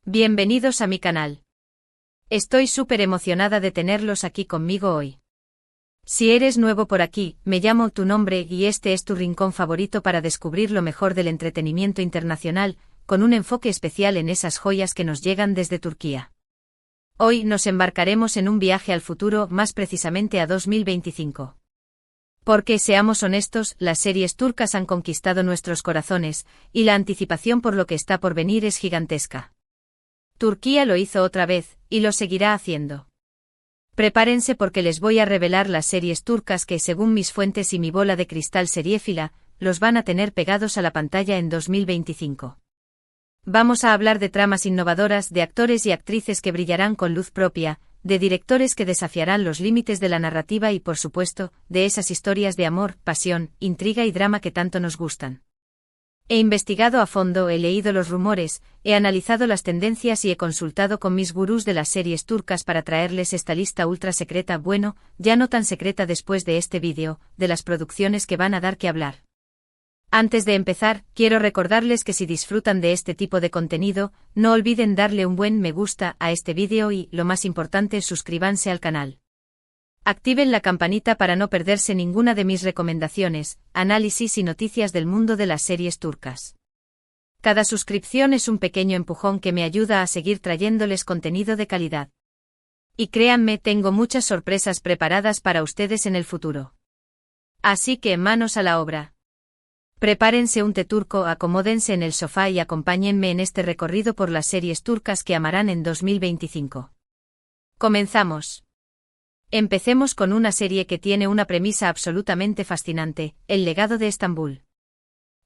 Bienvenidos a mi canal. Estoy súper emocionada de tenerlos aquí conmigo hoy. Si eres nuevo por aquí, me llamo Tu Nombre y este es tu rincón favorito para descubrir lo mejor del entretenimiento internacional, con un enfoque especial en esas joyas que nos llegan desde Turquía. Hoy nos embarcaremos en un viaje al futuro, más precisamente a 2025. Porque, seamos honestos, las series turcas han conquistado nuestros corazones, y la anticipación por lo que está por venir es gigantesca. Turquía lo hizo otra vez, y lo seguirá haciendo. Prepárense porque les voy a revelar las series turcas que, según mis fuentes y mi bola de cristal seriéfila, los van a tener pegados a la pantalla en 2025. Vamos a hablar de tramas innovadoras, de actores y actrices que brillarán con luz propia, de directores que desafiarán los límites de la narrativa y, por supuesto, de esas historias de amor, pasión, intriga y drama que tanto nos gustan. He investigado a fondo, he leído los rumores, he analizado las tendencias y he consultado con mis gurús de las series turcas para traerles esta lista ultra secreta, bueno, ya no tan secreta después de este vídeo, de las producciones que van a dar que hablar. Antes de empezar, quiero recordarles que si disfrutan de este tipo de contenido, no olviden darle un buen me gusta a este vídeo y, lo más importante, suscríbanse al canal. Activen la campanita para no perderse ninguna de mis recomendaciones, análisis y noticias del mundo de las series turcas. Cada suscripción es un pequeño empujón que me ayuda a seguir trayéndoles contenido de calidad. Y créanme, tengo muchas sorpresas preparadas para ustedes en el futuro. Así que manos a la obra. Prepárense un té turco, acomódense en el sofá y acompáñenme en este recorrido por las series turcas que amarán en 2025. Comenzamos. Empecemos con una serie que tiene una premisa absolutamente fascinante, El legado de Estambul.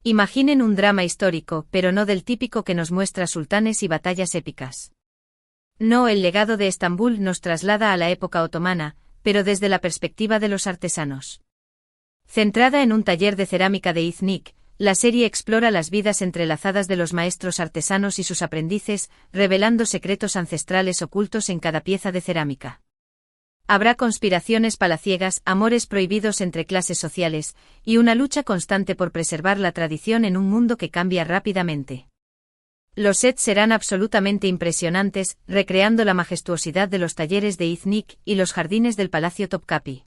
Imaginen un drama histórico, pero no del típico que nos muestra sultanes y batallas épicas. No, El legado de Estambul nos traslada a la época otomana, pero desde la perspectiva de los artesanos. Centrada en un taller de cerámica de İznik, la serie explora las vidas entrelazadas de los maestros artesanos y sus aprendices, revelando secretos ancestrales ocultos en cada pieza de cerámica. Habrá conspiraciones palaciegas, amores prohibidos entre clases sociales, y una lucha constante por preservar la tradición en un mundo que cambia rápidamente. Los sets serán absolutamente impresionantes, recreando la majestuosidad de los talleres de İznik y los jardines del Palacio Topkapi.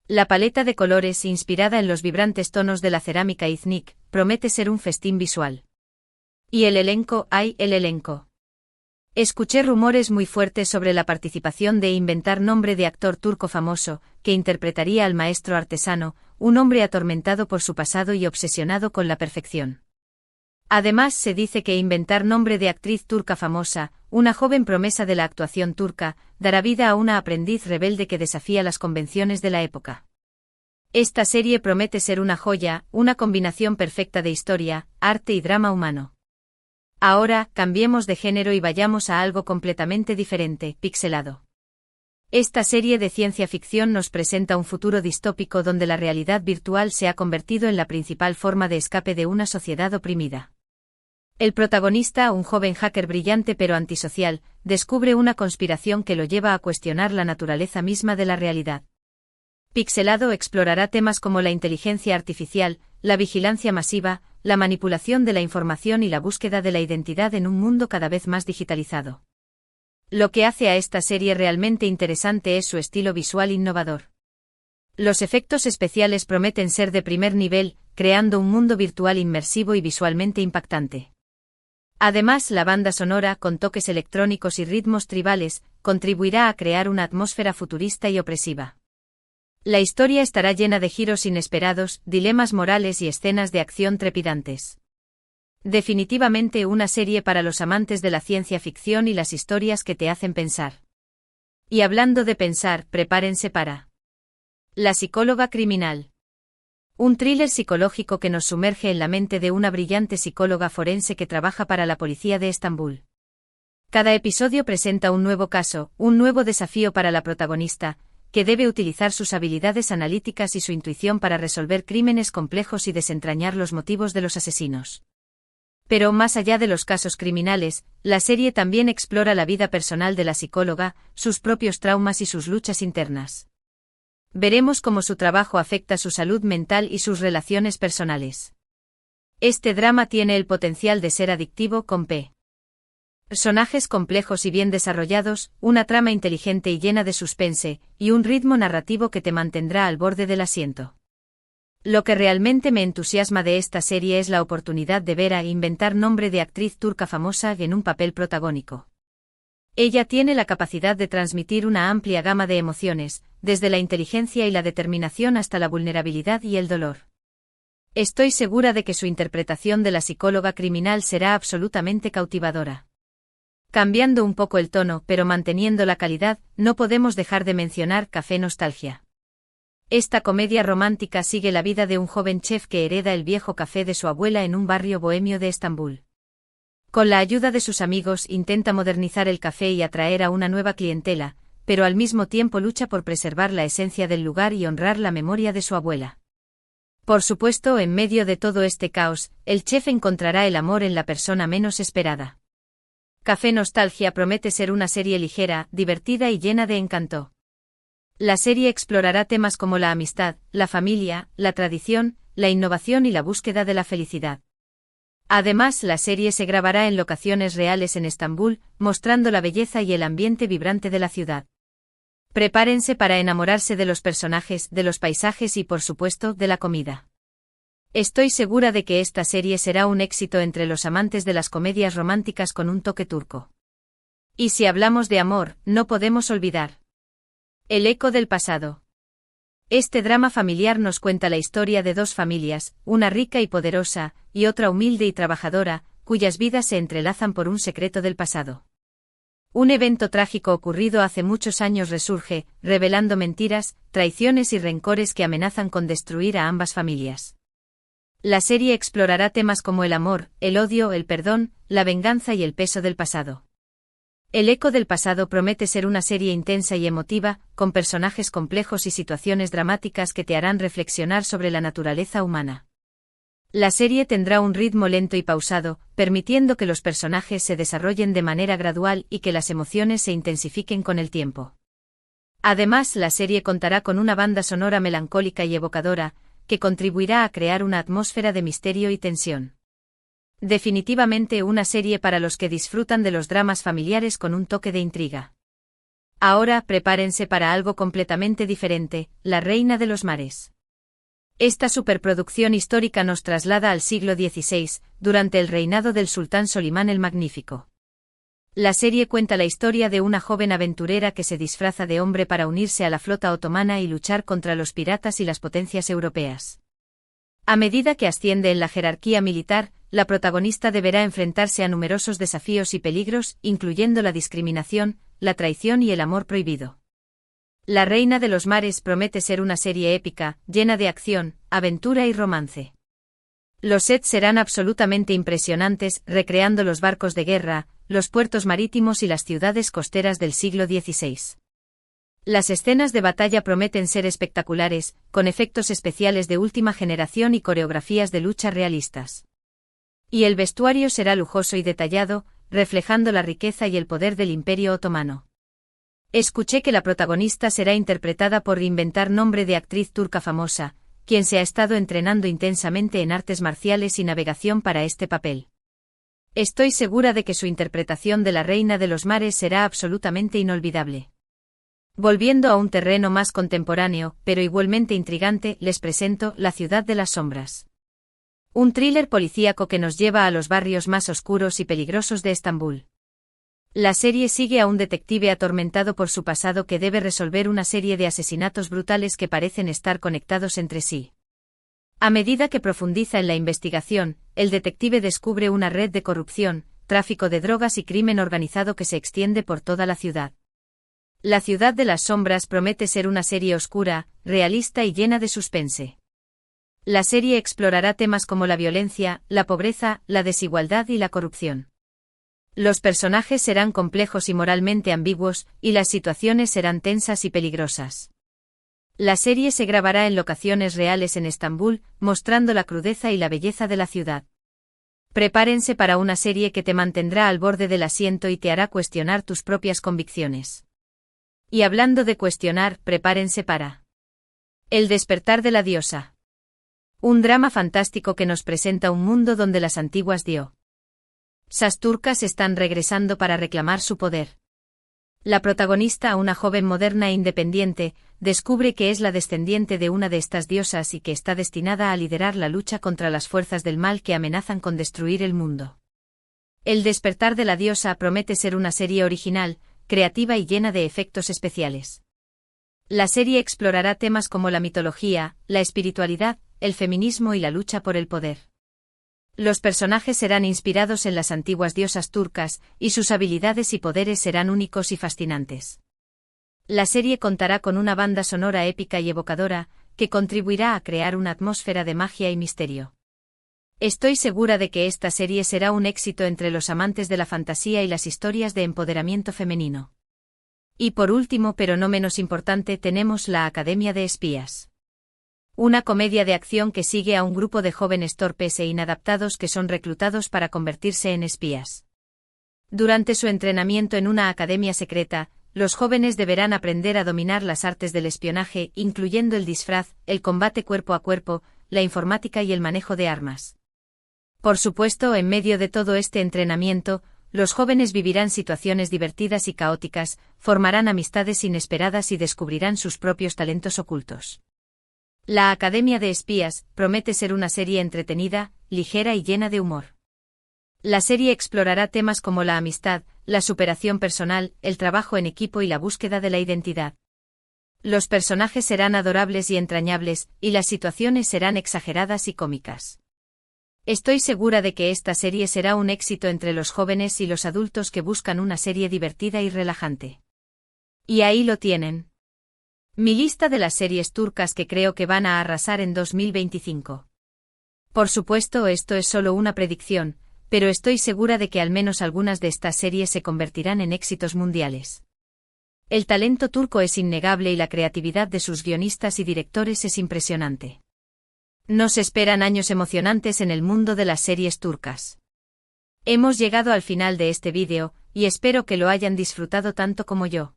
La paleta de colores, inspirada en los vibrantes tonos de la cerámica İznik, promete ser un festín visual. Y el elenco, ¡ay, el elenco! Escuché rumores muy fuertes sobre la participación de Inventar Nombre de actor turco famoso, que interpretaría al maestro artesano, un hombre atormentado por su pasado y obsesionado con la perfección. Además se dice que Inventar Nombre de actriz turca famosa, una joven promesa de la actuación turca, dará vida a una aprendiz rebelde que desafía las convenciones de la época. Esta serie promete ser una joya, una combinación perfecta de historia, arte y drama humano. Ahora, cambiemos de género y vayamos a algo completamente diferente, Pixelado. Esta serie de ciencia ficción nos presenta un futuro distópico donde la realidad virtual se ha convertido en la principal forma de escape de una sociedad oprimida. El protagonista, un joven hacker brillante pero antisocial, descubre una conspiración que lo lleva a cuestionar la naturaleza misma de la realidad. Pixelado explorará temas como la inteligencia artificial, la vigilancia masiva, la manipulación de la información y la búsqueda de la identidad en un mundo cada vez más digitalizado. Lo que hace a esta serie realmente interesante es su estilo visual innovador. Los efectos especiales prometen ser de primer nivel, creando un mundo virtual inmersivo y visualmente impactante. Además, la banda sonora, con toques electrónicos y ritmos tribales, contribuirá a crear una atmósfera futurista y opresiva. La historia estará llena de giros inesperados, dilemas morales y escenas de acción trepidantes. Definitivamente una serie para los amantes de la ciencia ficción y las historias que te hacen pensar. Y hablando de pensar, prepárense para La psicóloga criminal. Un thriller psicológico que nos sumerge en la mente de una brillante psicóloga forense que trabaja para la policía de Estambul. Cada episodio presenta un nuevo caso, un nuevo desafío para la protagonista, que debe utilizar sus habilidades analíticas y su intuición para resolver crímenes complejos y desentrañar los motivos de los asesinos. Pero más allá de los casos criminales, la serie también explora la vida personal de la psicóloga, sus propios traumas y sus luchas internas. Veremos cómo su trabajo afecta su salud mental y sus relaciones personales. Este drama tiene el potencial de ser adictivo con P. Personajes complejos y bien desarrollados, una trama inteligente y llena de suspense, y un ritmo narrativo que te mantendrá al borde del asiento. Lo que realmente me entusiasma de esta serie es la oportunidad de ver a Inventar nombre de actriz turca famosa en un papel protagónico. Ella tiene la capacidad de transmitir una amplia gama de emociones, desde la inteligencia y la determinación hasta la vulnerabilidad y el dolor. Estoy segura de que su interpretación de la psicóloga criminal será absolutamente cautivadora. Cambiando un poco el tono pero manteniendo la calidad, no podemos dejar de mencionar Café Nostalgia. Esta comedia romántica sigue la vida de un joven chef que hereda el viejo café de su abuela en un barrio bohemio de Estambul. Con la ayuda de sus amigos intenta modernizar el café y atraer a una nueva clientela, pero al mismo tiempo lucha por preservar la esencia del lugar y honrar la memoria de su abuela. Por supuesto, en medio de todo este caos, el chef encontrará el amor en la persona menos esperada. Café Nostalgia promete ser una serie ligera, divertida y llena de encanto. La serie explorará temas como la amistad, la familia, la tradición, la innovación y la búsqueda de la felicidad. Además, la serie se grabará en locaciones reales en Estambul, mostrando la belleza y el ambiente vibrante de la ciudad. Prepárense para enamorarse de los personajes, de los paisajes y, por supuesto, de la comida. Estoy segura de que esta serie será un éxito entre los amantes de las comedias románticas con un toque turco. Y si hablamos de amor, no podemos olvidar El eco del pasado. Este drama familiar nos cuenta la historia de dos familias, una rica y poderosa, y otra humilde y trabajadora, cuyas vidas se entrelazan por un secreto del pasado. Un evento trágico ocurrido hace muchos años resurge, revelando mentiras, traiciones y rencores que amenazan con destruir a ambas familias. La serie explorará temas como el amor, el odio, el perdón, la venganza y el peso del pasado. El eco del pasado promete ser una serie intensa y emotiva, con personajes complejos y situaciones dramáticas que te harán reflexionar sobre la naturaleza humana. La serie tendrá un ritmo lento y pausado, permitiendo que los personajes se desarrollen de manera gradual y que las emociones se intensifiquen con el tiempo. Además, la serie contará con una banda sonora melancólica y evocadora, que contribuirá a crear una atmósfera de misterio y tensión. Definitivamente una serie para los que disfrutan de los dramas familiares con un toque de intriga. Ahora prepárense para algo completamente diferente, La Reina de los Mares. Esta superproducción histórica nos traslada al siglo XVI, durante el reinado del sultán Solimán el Magnífico. La serie cuenta la historia de una joven aventurera que se disfraza de hombre para unirse a la flota otomana y luchar contra los piratas y las potencias europeas. A medida que asciende en la jerarquía militar, la protagonista deberá enfrentarse a numerosos desafíos y peligros, incluyendo la discriminación, la traición y el amor prohibido. La Reina de los Mares promete ser una serie épica, llena de acción, aventura y romance. Los sets serán absolutamente impresionantes, recreando los barcos de guerra, los puertos marítimos y las ciudades costeras del siglo XVI. Las escenas de batalla prometen ser espectaculares, con efectos especiales de última generación y coreografías de lucha realistas. Y el vestuario será lujoso y detallado, reflejando la riqueza y el poder del Imperio Otomano. Escuché que la protagonista será interpretada por Inventar nombre de actriz turca famosa, quien se ha estado entrenando intensamente en artes marciales y navegación para este papel. Estoy segura de que su interpretación de la Reina de los Mares será absolutamente inolvidable. Volviendo a un terreno más contemporáneo, pero igualmente intrigante, les presento La Ciudad de las Sombras. Un thriller policíaco que nos lleva a los barrios más oscuros y peligrosos de Estambul. La serie sigue a un detective atormentado por su pasado que debe resolver una serie de asesinatos brutales que parecen estar conectados entre sí. A medida que profundiza en la investigación, el detective descubre una red de corrupción, tráfico de drogas y crimen organizado que se extiende por toda la ciudad. La Ciudad de las Sombras promete ser una serie oscura, realista y llena de suspense. La serie explorará temas como la violencia, la pobreza, la desigualdad y la corrupción. Los personajes serán complejos y moralmente ambiguos, y las situaciones serán tensas y peligrosas. La serie se grabará en locaciones reales en Estambul, mostrando la crudeza y la belleza de la ciudad. Prepárense para una serie que te mantendrá al borde del asiento y te hará cuestionar tus propias convicciones. Y hablando de cuestionar, prepárense para El despertar de la diosa. Un drama fantástico que nos presenta un mundo donde las antiguas Sas turcas están regresando para reclamar su poder. La protagonista, una joven moderna e independiente, descubre que es la descendiente de una de estas diosas y que está destinada a liderar la lucha contra las fuerzas del mal que amenazan con destruir el mundo. El despertar de la diosa promete ser una serie original, creativa y llena de efectos especiales. La serie explorará temas como la mitología, la espiritualidad, el feminismo y la lucha por el poder. Los personajes serán inspirados en las antiguas diosas turcas, y sus habilidades y poderes serán únicos y fascinantes. La serie contará con una banda sonora épica y evocadora, que contribuirá a crear una atmósfera de magia y misterio. Estoy segura de que esta serie será un éxito entre los amantes de la fantasía y las historias de empoderamiento femenino. Y por último, pero no menos importante, tenemos La Academia de Espías. Una comedia de acción que sigue a un grupo de jóvenes torpes e inadaptados que son reclutados para convertirse en espías. Durante su entrenamiento en una academia secreta, los jóvenes deberán aprender a dominar las artes del espionaje, incluyendo el disfraz, el combate cuerpo a cuerpo, la informática y el manejo de armas. Por supuesto, en medio de todo este entrenamiento, los jóvenes vivirán situaciones divertidas y caóticas, formarán amistades inesperadas y descubrirán sus propios talentos ocultos. La Academia de Espías promete ser una serie entretenida, ligera y llena de humor. La serie explorará temas como la amistad, la superación personal, el trabajo en equipo y la búsqueda de la identidad. Los personajes serán adorables y entrañables, y las situaciones serán exageradas y cómicas. Estoy segura de que esta serie será un éxito entre los jóvenes y los adultos que buscan una serie divertida y relajante. Y ahí lo tienen. Mi lista de las series turcas que creo que van a arrasar en 2025. Por supuesto, esto es solo una predicción, pero estoy segura de que al menos algunas de estas series se convertirán en éxitos mundiales. El talento turco es innegable y la creatividad de sus guionistas y directores es impresionante. Nos esperan años emocionantes en el mundo de las series turcas. Hemos llegado al final de este vídeo, y espero que lo hayan disfrutado tanto como yo.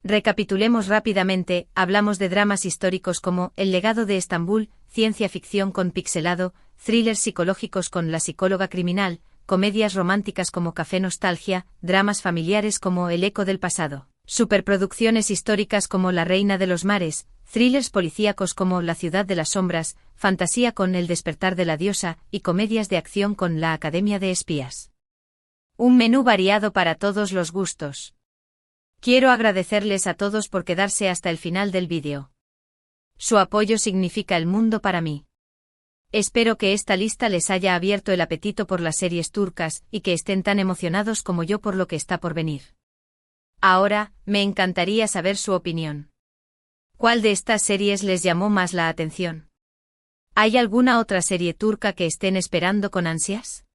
Recapitulemos rápidamente, hablamos de dramas históricos como El legado de Estambul, ciencia ficción con pixelado, thrillers psicológicos con La psicóloga criminal, comedias románticas como Café Nostalgia, dramas familiares como El eco del pasado, superproducciones históricas como La reina de los mares, thrillers policíacos como La ciudad de las sombras, fantasía con El despertar de la diosa, y comedias de acción con La Academia de Espías. Un menú variado para todos los gustos. Quiero agradecerles a todos por quedarse hasta el final del vídeo. Su apoyo significa el mundo para mí. Espero que esta lista les haya abierto el apetito por las series turcas y que estén tan emocionados como yo por lo que está por venir. Ahora, me encantaría saber su opinión. ¿Cuál de estas series les llamó más la atención? ¿Hay alguna otra serie turca que estén esperando con ansias?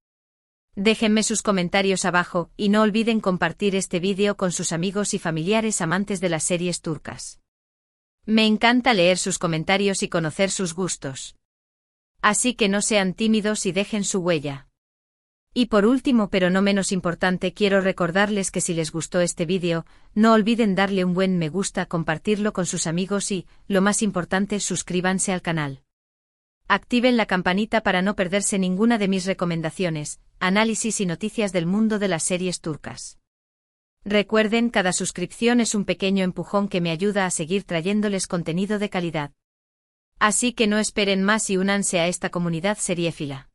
Déjenme sus comentarios abajo, y no olviden compartir este vídeo con sus amigos y familiares amantes de las series turcas. Me encanta leer sus comentarios y conocer sus gustos. Así que no sean tímidos y dejen su huella. Y por último, pero no menos importante, quiero recordarles que si les gustó este vídeo, no olviden darle un buen me gusta, compartirlo con sus amigos y, lo más importante, suscríbanse al canal. Activen la campanita para no perderse ninguna de mis recomendaciones, análisis y noticias del mundo de las series turcas. Recuerden, cada suscripción es un pequeño empujón que me ayuda a seguir trayéndoles contenido de calidad. Así que no esperen más y únanse a esta comunidad seriéfila.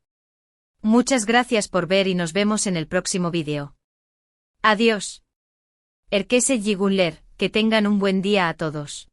Muchas gracias por ver y nos vemos en el próximo vídeo. Adiós. Herkese iyi günler, que tengan un buen día a todos.